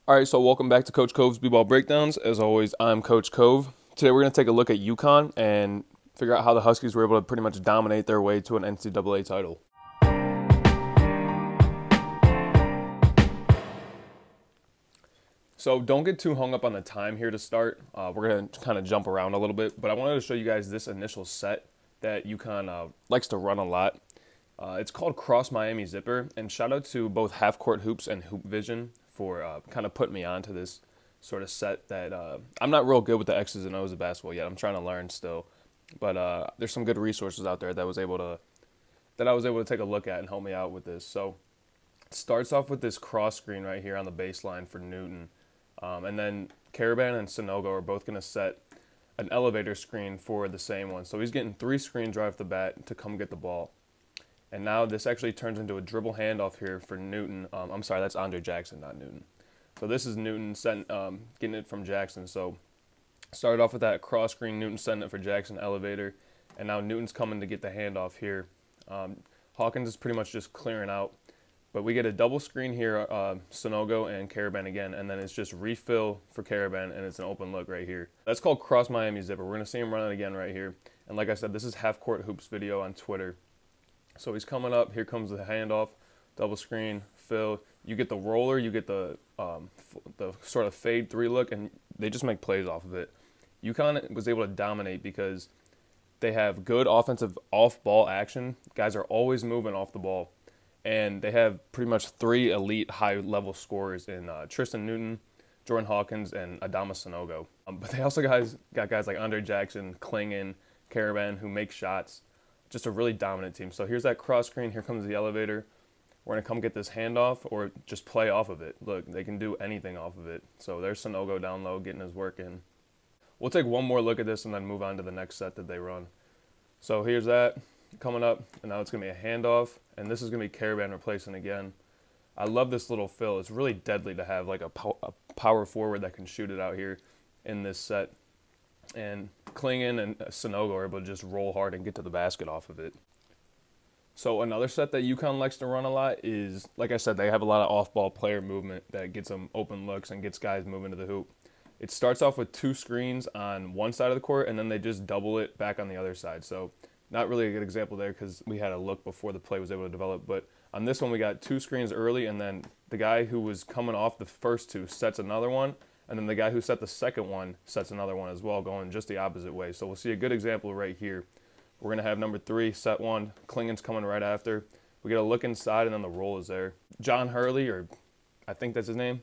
All right, so welcome back to Coach Cove's B-Ball Breakdowns. As always, I'm Coach Cove. Today we're going to take a look at UConn and figure out how the Huskies were able to pretty much dominate their way to an NCAA title. So don't get too hung up on the time here to start. We're going to kind of jump around a little bit, but I wanted to show you guys this initial set that UConn likes to run a lot. It's called Cross Miami Zipper, and shout out to both Half Court Hoops and Hoop Vision for kind of putting me onto this sort of set that I'm not real good with the X's and O's of basketball yet. I'm trying to learn still, but there's some good resources out there that I was able to take a look at and help me out with this. So it starts off with this cross screen right here on the baseline for Newton, and then Karaban and Sanogo are both going to set an elevator screen for the same one. So he's getting 3 screens right off the bat to come get the ball. And now this actually turns into a dribble handoff here for Newton. I'm sorry, that's Andre Jackson, not Newton. So this is Newton getting it from Jackson. So started off with that cross screen, Newton sending it for Jackson, elevator. And now Newton's coming to get the handoff here. Hawkins is pretty much just clearing out. But we get a double screen here, Sanogo and Karaban again. And then it's just refill for Karaban, and it's an open look right here. That's called Cross Miami Zipper. We're going to see him run it again right here. And like I said, this is Half Court Hoops video on Twitter. So he's coming up. Here comes the handoff, double screen, fill. You get the roller, you get the sort of fade 3 look, and they just make plays off of it. UConn was able to dominate because they have good offensive off-ball action. Guys are always moving off the ball, and they have pretty much 3 elite high-level scorers in Tristan Newton, Jordan Hawkins, and Adama Sanogo. But they also got guys like Andre Jackson, Klingon, Karaban, who make shots. Just a really dominant team. So here's that cross screen. Here comes the elevator. We're going to come get this handoff or just play off of it. Look, they can do anything off of it. So there's Sanogo down low getting his work in. We'll take one more look at this and then move on to the next set that they run. So here's that coming up, and now it's going to be a handoff, and this is going to be Karaban replacing again. I love this little fill. It's really deadly to have like a power forward that can shoot it out here in this set. And Klingon and Sanogo are able to just roll hard and get to the basket off of it. So another set that UConn likes to run a lot is, like I said, they have a lot of off-ball player movement that gets them open looks and gets guys moving to the hoop. It starts off with 2 screens on one side of the court, and then they just double it back on the other side. So not really a good example there because we had a look before the play was able to develop. But on this one, we got 2 screens early, and then the guy who was coming off the first 2 sets another one. And then the guy who set the second one sets another one as well, going just the opposite way. So we'll see a good example right here. We're going to have number 3, set 1. Klingon's coming right after. We get a look inside, and then the roll is there. John Hurley, or I think that's his name,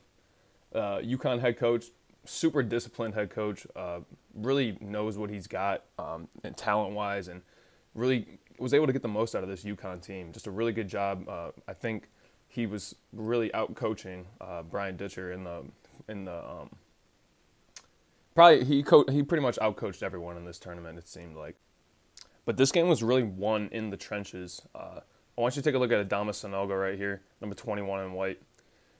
UConn head coach, super disciplined head coach, really knows what he's got and talent-wise, and really was able to get the most out of this UConn team. Just a really good job. I think he was really out-coaching Brian Ditcher he pretty much outcoached everyone in this tournament, it seemed like. But this game was really won in the trenches. I want you to take a look at Adama Sanogo right here, number 21 in white.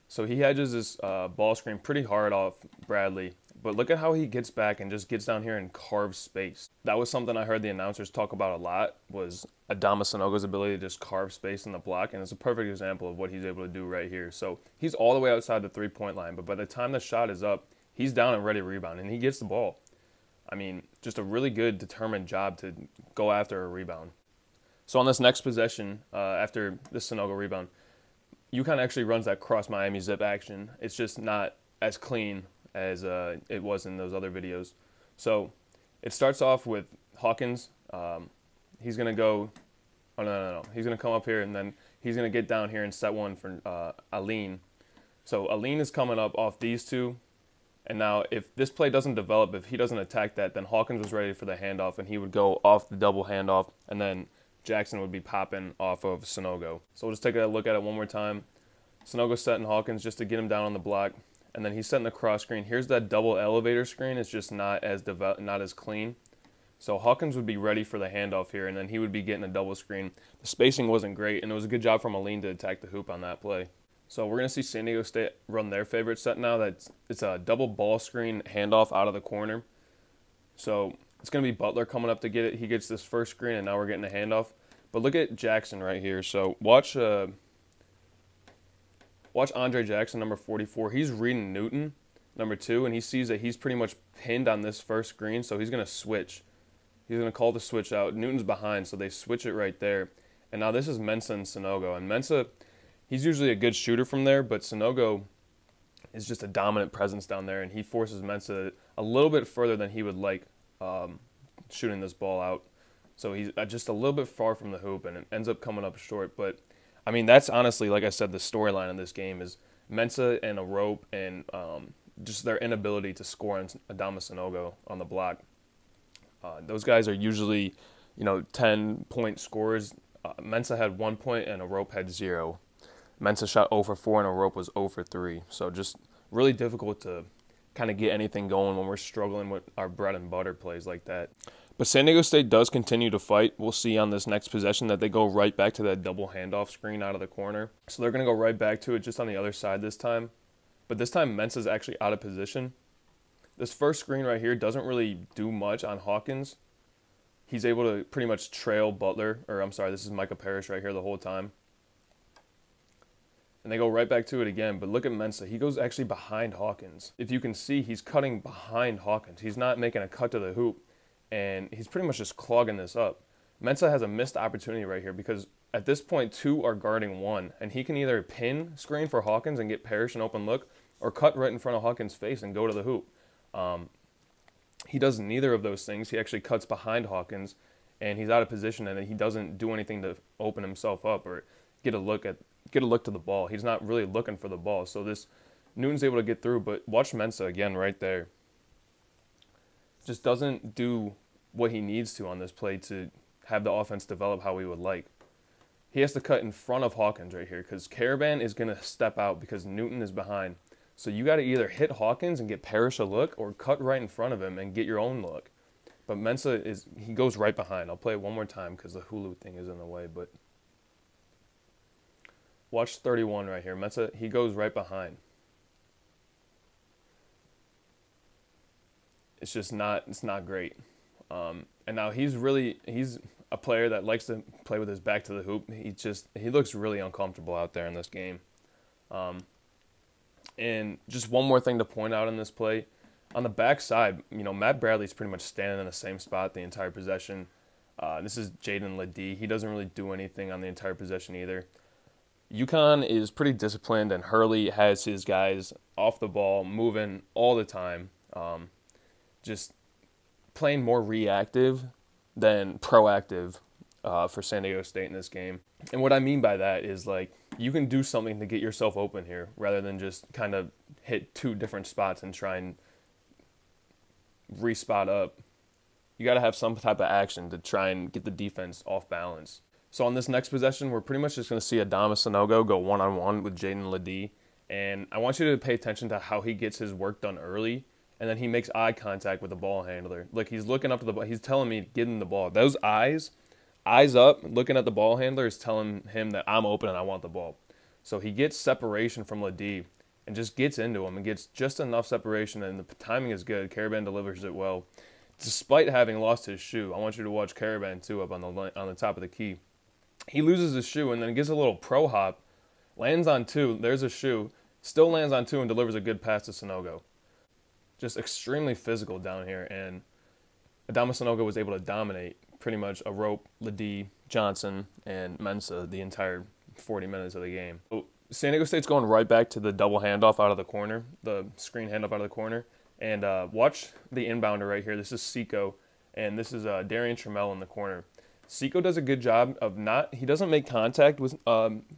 So he hedges this ball screen pretty hard off Bradley, but look at how he gets back and just gets down here and carves space. That was something I heard the announcers talk about a lot, was Adama Sanogo's ability to just carve space in the block, and it's a perfect example of what he's able to do right here. So he's all the way outside the 3-point line, but by the time the shot is up, he's down and ready to rebound, and he gets the ball. I mean, just a really good, determined job to go after a rebound. So on this next possession, after this Sanogo rebound, UConn actually runs that cross Miami zip action. It's just not as clean as it was in those other videos. So it starts off with Hawkins. He's going to go, oh no. He's going to come up here, and then he's going to get down here and set one for Aline. So Aline is coming up off these 2. And now if this play doesn't develop, if he doesn't attack that, then Hawkins was ready for the handoff, and he would go off the double handoff, and then Jackson would be popping off of Sanogo. So we'll just take a look at it one more time. Sanogo setting Hawkins just to get him down on the block, and then he's setting the cross screen. Here's that double elevator screen. It's just not as clean. So Hawkins would be ready for the handoff here, and then he would be getting a double screen. The spacing wasn't great, and it was a good job from Aline to attack the hoop on that play. So we're going to see San Diego State run their favorite set now. It's a double ball screen handoff out of the corner. So it's going to be Butler coming up to get it. He gets this first screen, and now we're getting a handoff. But look at Jackson right here. So watch Watch Andre Jackson, number 44. He's reading Newton, number 2, and he sees that he's pretty much pinned on this first screen, so he's going to switch. He's going to call the switch out. Newton's behind, so they switch it right there. And now this is Mensah and Sanogo. And Mensah, he's usually a good shooter from there, but Sanogo is just a dominant presence down there, and he forces Mensah a little bit further than he would like shooting this ball out. So he's just a little bit far from the hoop, and it ends up coming up short. But, I mean, that's honestly, like I said, the storyline in this game is Mensah and Arop and just their inability to score on Adama Sanogo on the block. Those guys are usually, 10-point scorers. Mensah had 1 point and Arop had 0. Mensah shot 0 for 4 and Arop was 0 for 3. So just really difficult to kind of get anything going when we're struggling with our bread and butter plays like that. But San Diego State does continue to fight. We'll see on this next possession that they go right back to that double handoff screen out of the corner. So they're going to go right back to it just on the other side this time. But this time Mensah's actually out of position. This first screen right here doesn't really do much on Hawkins. He's able to pretty much trail Butler, or I'm sorry, this is Micah Parrish right here the whole time. And they go right back to it again, but look at Mensah. He goes actually behind Hawkins. If you can see, he's cutting behind Hawkins. He's not making a cut to the hoop, and he's pretty much just clogging this up. Mensah has a missed opportunity right here because at this point, 2 are guarding 1, and he can either pin screen for Hawkins and get Parrish an open look, or cut right in front of Hawkins' face and go to the hoop. He does neither of those things. He actually cuts behind Hawkins, and he's out of position, and he doesn't do anything to open himself up or get a look to the ball. He's not really looking for the ball. So this Newton's able to get through, but watch Mensah again right there. Just doesn't do what he needs to on this play to have the offense develop how we would like. He has to cut in front of Hawkins right here because Karaban is going to step out because Newton is behind. So you got to either hit Hawkins and get Parrish a look or cut right in front of him and get your own look. But Mensah he goes right behind. I'll play it one more time because the Hulu thing is in the way, but watch 31 right here. Mensah, he goes right behind. It's just not great. And now he's a player that likes to play with his back to the hoop. He looks really uncomfortable out there in this game. And just one more thing to point out in this play. On the backside, Matt Bradley's pretty much standing in the same spot the entire possession. This is Jaden Ledee. He doesn't really do anything on the entire possession either. UConn is pretty disciplined, and Hurley has his guys off the ball, moving all the time. Just playing more reactive than proactive for San Diego State in this game. And what I mean by that is, you can do something to get yourself open here rather than just kind of hit 2 different spots and try and re-spot up. You got to have some type of action to try and get the defense off balance. So on this next possession, we're pretty much just going to see Adama Sanogo go one-on-one with Jaden Ledee. And I want you to pay attention to how he gets his work done early, and then he makes eye contact with the ball handler. He's looking up to the ball. He's telling me, get in the ball. Those eyes up, looking at the ball handler is telling him that I'm open and I want the ball. So he gets separation from Ledee and just gets into him and gets just enough separation, and the timing is good. Karaban delivers it well. Despite having lost his shoe, I want you to watch Karaban too up on the top of the key. He loses his shoe and then gets a little pro hop, lands on 2, there's a shoe, still lands on 2 and delivers a good pass to Sanogo. Just extremely physical down here, and Adama Sanogo was able to dominate pretty much Arop, Ledee, Johnson, and Mensah the entire 40 minutes of the game. So San Diego State's going right back to the double handoff out of the corner, the screen handoff out of the corner. And watch the inbounder right here. This is Seiko, and this is Darian Trammell in the corner. Seiko does a good job of he doesn't make contact with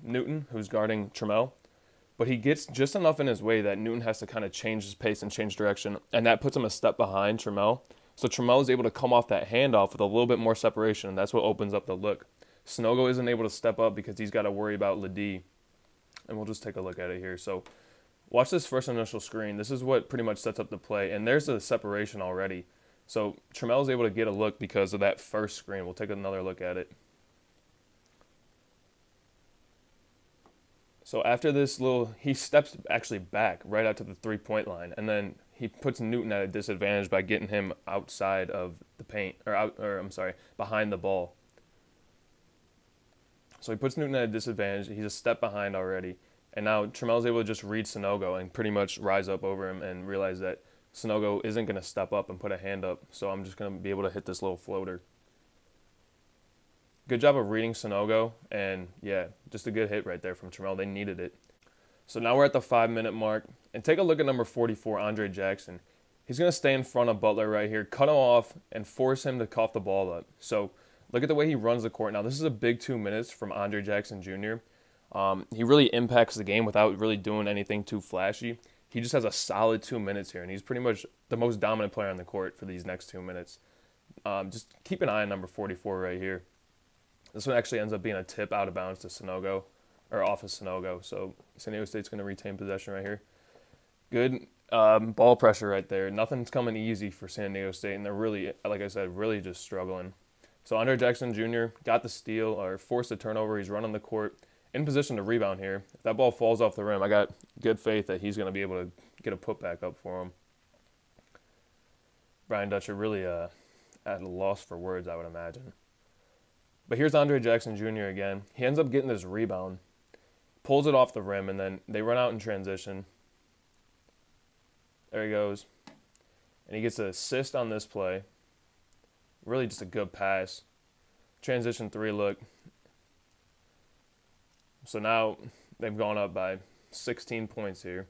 Newton, who's guarding Trammell, but he gets just enough in his way that Newton has to kind of change his pace and change direction, and that puts him a step behind Trammell. So Trammell is able to come off that handoff with a little bit more separation, and that's what opens up the look. Sanogo isn't able to step up because he's got to worry about Ledee, and we'll just take a look at it here. So watch this first initial screen. This is what pretty much sets up the play, and there's the separation already. So Trammell is able to get a look because of that first screen. We'll take another look at it. So after this he steps actually back right out to the 3-point line, and then he puts Newton at a disadvantage by getting him outside of the paint, behind the ball. So he puts Newton at a disadvantage. He's a step behind already, And now Tramel's able to just read Sanogo and pretty much rise up over him and realize that Sanogo isn't going to step up and put a hand up, so I'm just going to be able to hit this little floater. Good job of reading Sanogo, and yeah, just a good hit right there from Tramel. They needed it. So now we're at the 5-minute mark, and take a look at number 44, Andre Jackson. He's going to stay in front of Butler right here, cut him off, and force him to cough the ball up. So look at the way he runs the court. Now, this is a big 2 minutes from Andre Jackson Jr. He really impacts the game without really doing anything too flashy. He just has a solid 2 minutes here, and he's pretty much the most dominant player on the court for these next 2 minutes. Just keep an eye on number 44 right here. This one actually ends up being a tip out of bounds to Sanogo, or off of Sanogo. So San Diego State's going to retain possession right here. Good ball pressure right there. Nothing's coming easy for San Diego State, and they're really, like I said, really just struggling. So Andre Jackson Jr. got the steal, or forced the turnover. He's running the court, in position to rebound here. If that ball falls off the rim, I got good faith that he's going to be able to get a putback up for him. Brian Dutcher really at a loss for words, I would imagine. But here's Andre Jackson Jr. again. He ends up getting this rebound, pulls it off the rim, and then they run out in transition. There he goes. And he gets an assist on this play. Really just a good pass. Transition 3 look. So now they've gone up by 16 points here.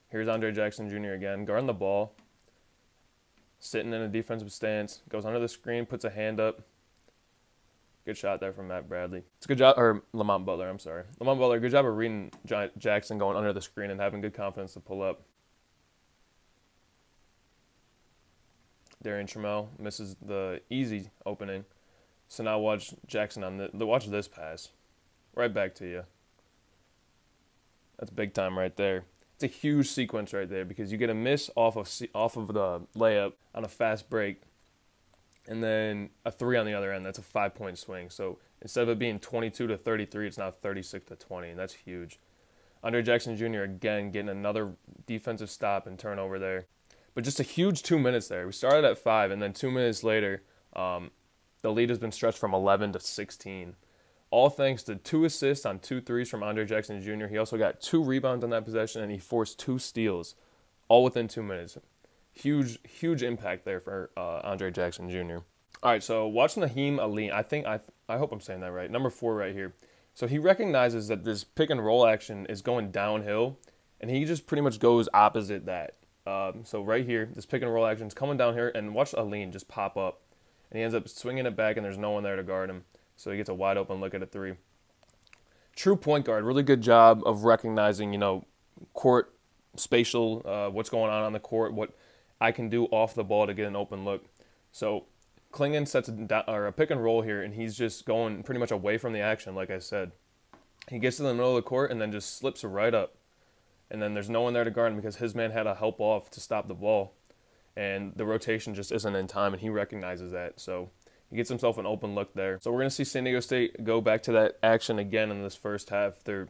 Here's Andre Jackson Jr. again, guarding the ball. Sitting in a defensive stance, goes under the screen, puts a hand up. Good shot there from Matt Bradley. It's a good job, or Lamont Butler, I'm sorry. Lamont Butler, good job of reading Jackson going under the screen and having good confidence to pull up. Darian Tramel misses the easy opening. So now watch Jackson on watch this pass. Right back to you. That's big time right there. It's a huge sequence right there because you get a miss off of the layup on a fast break, and then a 3 on the other end. That's a 5-point swing. So instead of it being 22-33, it's now 36-20, and that's huge. Andre Jackson Jr. again getting another defensive stop and turnover there. But just a huge 2 minutes there. We started at 5, and then 2 minutes later, the lead has been stretched from 11 to 16. All thanks to 2 assists on 2 threes from Andre Jackson Jr. He also got 2 rebounds on that possession, and he forced 2 steals, all within 2 minutes. Huge, huge impact there for Andre Jackson Jr. All right, so watch Nahiem Alleyne. I hope I'm saying that right. Number 4 right here. So he recognizes that this pick and roll action is going downhill, and he just pretty much goes opposite that. So right here, this pick and roll action is coming down here, and watch Alleyne just pop up, and he ends up swinging it back, and there's no one there to guard him. So he gets a wide open look at a 3. True point guard, really good job of recognizing, court spatial, what's going on the court, what I can do off the ball to get an open look. So Clingan sets a pick and roll here, and he's just going pretty much away from the action, like I said. He gets to the middle of the court and then just slips right up. And then there's no one there to guard him because his man had to help off to stop the ball. And the rotation just isn't in time, and he recognizes that. So he gets himself an open look there. So we're going to see San Diego State go back to that action again in this first half. They're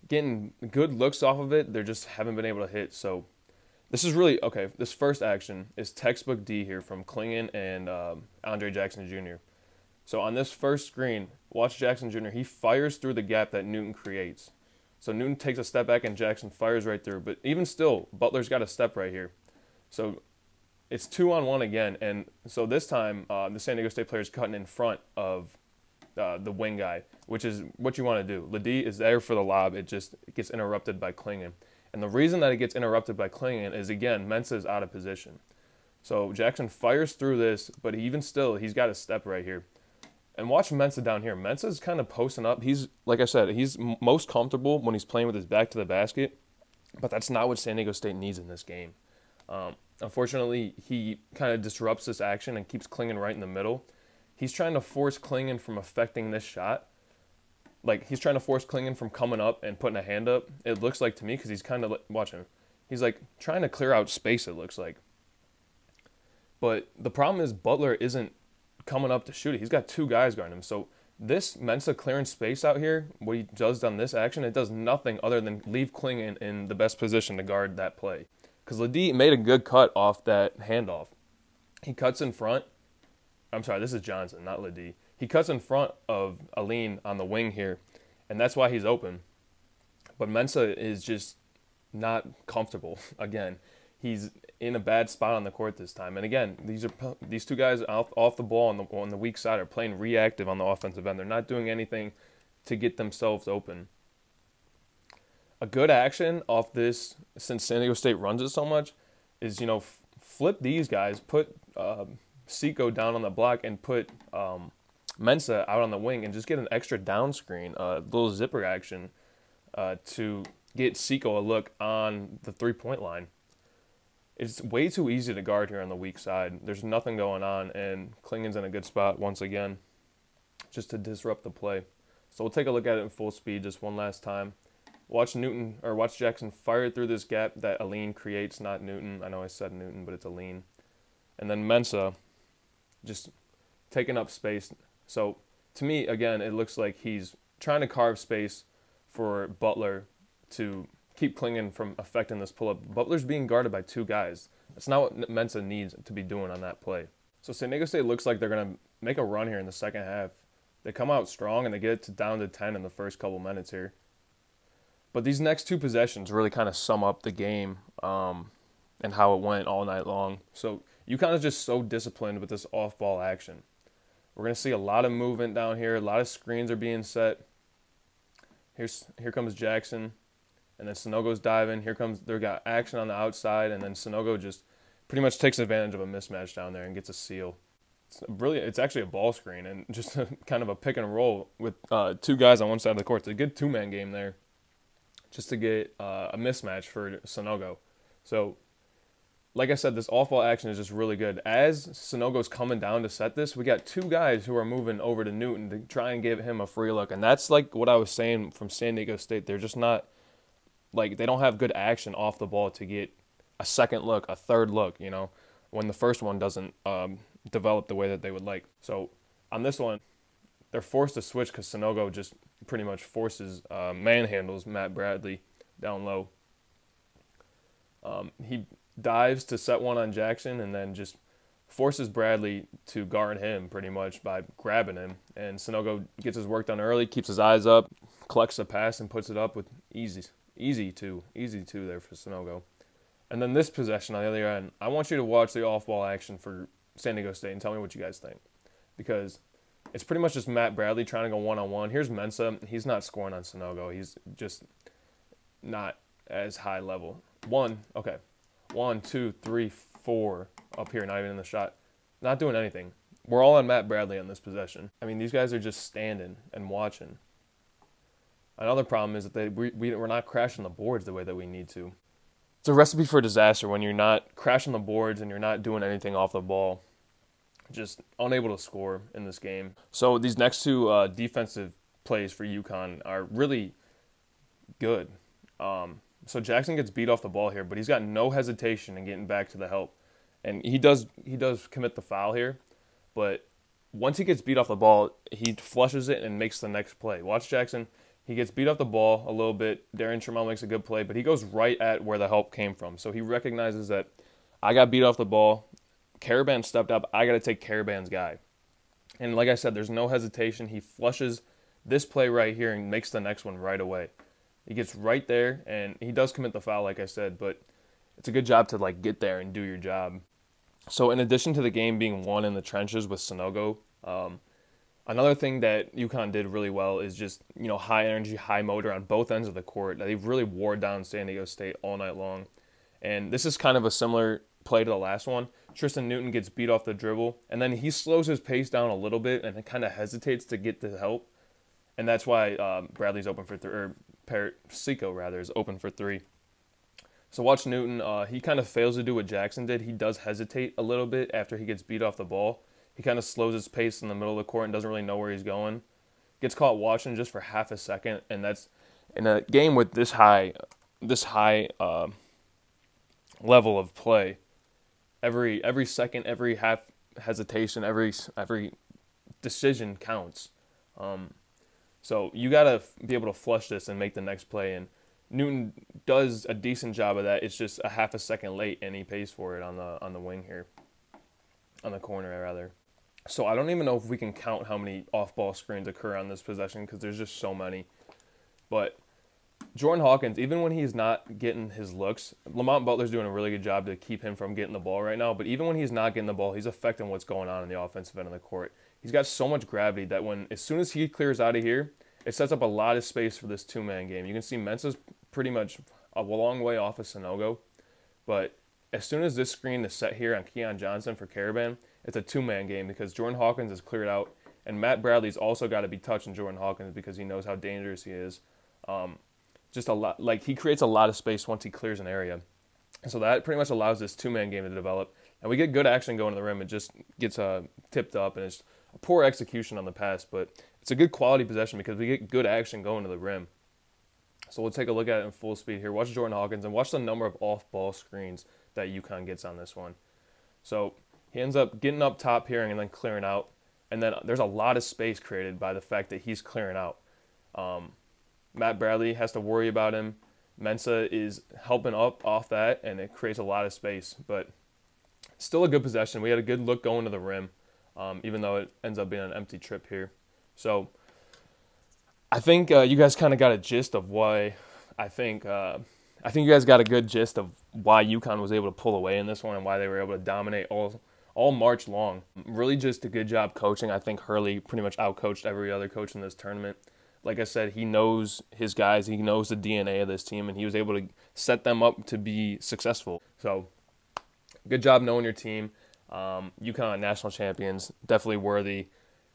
getting good looks off of it. They just haven't been able to hit. So this is really, okay, this first action is textbook D here from Clingan and Andre Jackson Jr. So on this first screen, watch Jackson Jr. He fires through the gap that Newton creates. So Newton takes a step back and Jackson fires right through. But even still, Butler's got a step right here. So it's 2-on-1 again, and so this time the San Diego State player is cutting in front of the wing guy, which is what you want to do. Ledee is there for the lob. It gets interrupted by Clingan. And the reason that it gets interrupted by Clingan is, again, Mensah is out of position. So Jackson fires through this, but even still, he's got a step right here. And watch Mensah down here. Mensah's kind of posting up. He's, like I said, he's most comfortable when he's playing with his back to the basket, but that's not what San Diego State needs in this game. Unfortunately, he kind of disrupts this action and keeps Clingan right in the middle. He's trying to force Clingan from affecting this shot. Like, he's trying to force Clingan from coming up and putting a hand up. It looks like to me, because he's kind of, watch him. He's like trying to clear out space, it looks like. But the problem is Butler isn't coming up to shoot it. He's got 2 guys guarding him. So this Mensah clearing space out here, what he does on this action, it does nothing other than leave Clingan in the best position to guard that play. Because Ledee made a good cut off that handoff. He cuts in front. I'm sorry, this is Johnson, not Ledee. He cuts in front of Aline on the wing here, and that's why he's open. But Mensah is just not comfortable. Again, he's in a bad spot on the court this time. And again, these two guys off the ball on the weak side are playing reactive on the offensive end. They're not doing anything to get themselves open. A good action off this, since San Diego State runs it so much, is, flip these guys, put Seiko down on the block, and put Mensah out on the wing, and just get an extra down screen, a little zipper action to get Seiko a look on the three-point line. It's way too easy to guard here on the weak side. There's nothing going on, and Klingen's in a good spot once again just to disrupt the play. So we'll take a look at it in full speed just one last time. Watch Jackson fire through this gap that Aline creates, not Newton. I know I said Newton, but it's Aline. And then Mensah just taking up space. So to me, again, it looks like he's trying to carve space for Butler to keep Klingen from affecting this pull-up. Butler's being guarded by two guys. That's not what Mensah needs to be doing on that play. So San Diego State looks like they're going to make a run here in the second half. They come out strong, and they get it down to 10 in the first couple minutes here. But these next two possessions really kind of sum up the game and how it went all night long. So UConn is just so disciplined with this off-ball action. We're going to see a lot of movement down here. A lot of screens are being set. Here comes Jackson. And then Sanogo's diving. They got action on the outside, and then Sanogo just pretty much takes advantage of a mismatch down there and gets a steal. It's actually a ball screen and just kind of a pick and roll with two guys on one side of the court. It's a good two-man game there just to get a mismatch for Sanogo. So, like I said, this off-ball action is just really good. As Sanogo's coming down to set this, we got two guys who are moving over to Newton to try and give him a free look. And that's like what I was saying from San Diego State. They're just not, they don't have good action off the ball to get a second look, a third look, when the first one doesn't develop the way that they would like. So on this one, they're forced to switch because Sanogo just pretty much forces, manhandles Matt Bradley down low. He dives to set one on Jackson and then just forces Bradley to guard him pretty much by grabbing him. And Sanogo gets his work done early, keeps his eyes up, collects the pass, and puts it up with easy two there for Sanogo. And then this possession on the other end, I want you to watch the off-ball action for San Diego State and tell me what you guys think. Because it's pretty much just Matt Bradley trying to go one-on-one. Here's Mensah. He's not scoring on Sanogo. He's just not as high level. 1, 2, 3, 4 up here, not even in the shot. Not doing anything. We're all on Matt Bradley on this possession. I mean, these guys are just standing and watching. Another problem is that we're not crashing the boards the way that we need to. It's a recipe for disaster when you're not crashing the boards and you're not doing anything off the ball. Just unable to score in this game. So these next two defensive plays for UConn are really good. So Jackson gets beat off the ball here, but he's got no hesitation in getting back to the help. And he does commit the foul here, but once he gets beat off the ball, he flushes it and makes the next play. Watch Jackson. He gets beat off the ball a little bit. Darian Trammell makes a good play, but he goes right at where the help came from. So he recognizes that I got beat off the ball. Karaban stepped up. I got to take Karaban's guy. And like I said, there's no hesitation. He flushes this play right here and makes the next one right away. He gets right there, and he does commit the foul, like I said, but it's a good job to get there and do your job. So in addition to the game being won in the trenches with Sanogo, another thing that UConn did really well is just, high energy, high motor on both ends of the court. They've really wore down San Diego State all night long. And this is kind of a similar play to the last one. Tristan Newton gets beat off the dribble, and then he slows his pace down a little bit and kind of hesitates to get the help. And that's why Bradley's open for Seiko rather is open for three. So watch Newton. He kind of fails to do what Jackson did. He does hesitate a little bit after he gets beat off the ball. He kind of slows his pace in the middle of the court and doesn't really know where he's going. Gets caught watching just for half a second, and that's in a game with this high level of play. Every second, every half hesitation, every decision counts. So you gotta be able to flush this and make the next play, and Newton does a decent job of that. It's just a half a second late, and he pays for it on the wing here, on the corner rather. So I don't even know if we can count how many off-ball screens occur on this possession because there's just so many. But Jordan Hawkins, even when he's not getting his looks, Lamont Butler's doing a really good job to keep him from getting the ball right now. But even when he's not getting the ball, he's affecting what's going on in the offensive end of the court. He's got so much gravity that as soon as he clears out of here, it sets up a lot of space for this two-man game. You can see Mensah's pretty much a long way off of Sanogo. But as soon as this screen is set here on Keon Johnson for Karaban, it's a two-man game because Jordan Hawkins is cleared out. And Matt Bradley's also got to be touching Jordan Hawkins because he knows how dangerous he is. Just a lot, like he creates a lot of space once he clears an area. And so that pretty much allows this two-man game to develop. And we get good action going to the rim. It just gets tipped up, and it's a poor execution on the pass, but it's a good quality possession because we get good action going to the rim. So we'll take a look at it in full speed here. Watch Jordan Hawkins and watch the number of off-ball screens that UConn gets on this one. So he ends up getting up top here and then clearing out. And then there's a lot of space created by the fact that he's clearing out. Matt Bradley has to worry about him. Mensah is helping up off that, and it creates a lot of space. But still a good possession. We had a good look going to the rim, even though it ends up being an empty trip here. So I think you guys kind of got a gist of why I think you guys got a good gist of why UConn was able to pull away in this one and why they were able to dominate all March long. Really just a good job coaching. I think Hurley pretty much outcoached every other coach in this tournament. Like I said, he knows his guys. He knows the DNA of this team, and he was able to set them up to be successful. So good job knowing your team. UConn national champions, definitely worthy.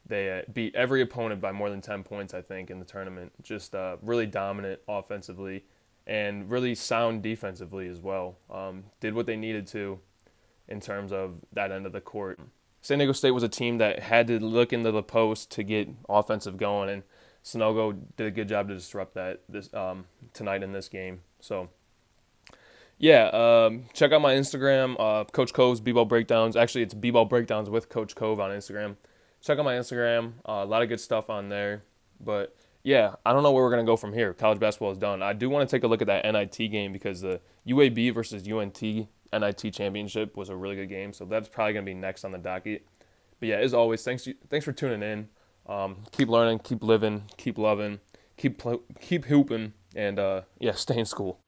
They beat every opponent by more than 10 points, I think, in the tournament. Just really dominant offensively and really sound defensively as well. Did what they needed to in terms of that end of the court. San Diego State was a team that had to look into the post to get offensive going, and Sanogo did a good job to disrupt that tonight in this game. So, yeah, check out my Instagram, Coach Cove's B-Ball Breakdowns. Actually, it's B-Ball Breakdowns with Coach Cove on Instagram. Check out my Instagram. A lot of good stuff on there. But, yeah, I don't know where we're going to go from here. College basketball is done. I do want to take a look at that NIT game because the UAB versus UNT NIT championship was a really good game. So that's probably going to be next on the docket. But, yeah, as always, thanks for tuning in. Keep learning, keep living, keep loving, keep hooping, and, yeah, stay in school.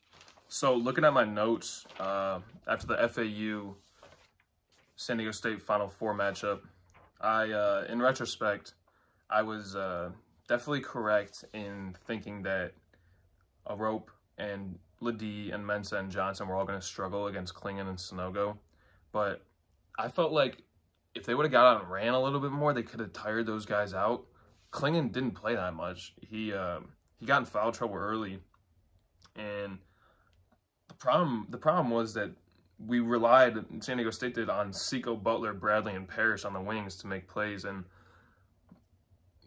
So looking at my notes, after the FAU San Diego State Final Four matchup, in retrospect, I was definitely correct in thinking that Arop and Ledee and Mensah and Johnson were all going to struggle against Clingan and Sanogo. But I felt like if they would have got out and ran a little bit more, they could have tired those guys out. Clingan didn't play that much. He got in foul trouble early, and the problem was that we relied, San Diego State did, on Seiko, Butler, Bradley, and Parrish on the wings to make plays, and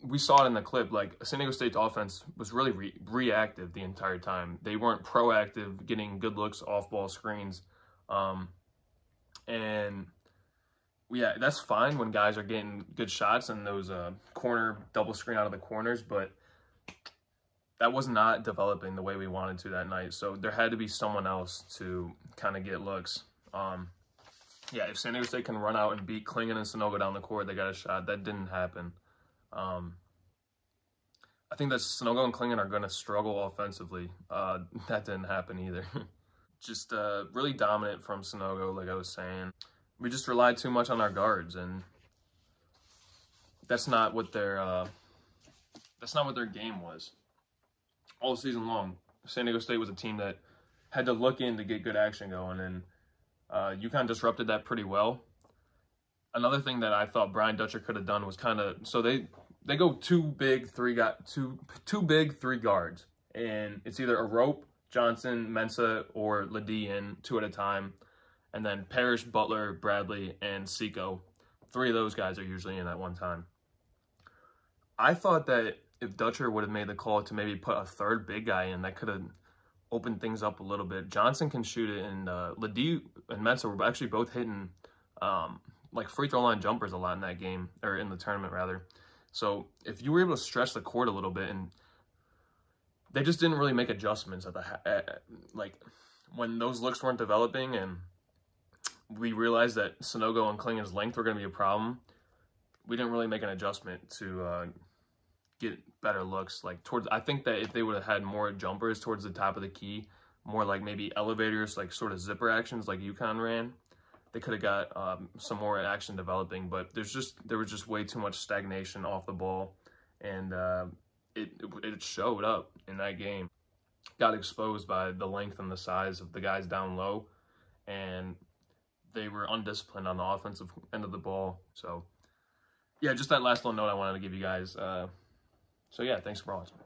we saw it in the clip. Like, San Diego State's offense was really reactive the entire time. They weren't proactive, getting good looks, off-ball screens, and yeah, that's fine when guys are getting good shots and those corner double screen out of the corners, but that was not developing the way we wanted to that night. So there had to be someone else to kind of get looks. Yeah, if San Diego State can run out and beat Clingan and Sanogo down the court, they got a shot. That didn't happen. I think that Sanogo and Clingan are going to struggle offensively. That didn't happen either. Just really dominant from Sanogo, like I was saying. We just relied too much on our guards, and that's not what their game was. All season long, San Diego State was a team that had to look in to get good action going, and UConn disrupted that pretty well. Another thing that I thought Brian Dutcher could have done was kind of, so they go two big three guards, and it's either Arop, Johnson, Mensah, or Ledee in 2 at a time. And then Parrish, Butler, Bradley, and Seiko. 3 of those guys are usually in at one time. I thought that if Dutcher would have made the call to maybe put a third big guy in, that could have opened things up a little bit. Johnson can shoot it, and Ledee and Mensah were actually both hitting like free throw line jumpers a lot in that game, or in the tournament rather. So if you were able to stretch the court a little bit, and they just didn't really make adjustments like when those looks weren't developing, and we realized that Sanogo and Clingan's length were going to be a problem. we didn't really make an adjustment to get better looks. Like I think that if they would have had more jumpers towards the top of the key, more like maybe elevators, like sort of zipper actions like UConn ran, they could have got some more action developing. But there was just way too much stagnation off the ball, and it showed up in that game. Got exposed by the length and the size of the guys down low, and they were undisciplined on the offensive end of the ball. So yeah, just that last little note I wanted to give you guys. So yeah, thanks for watching.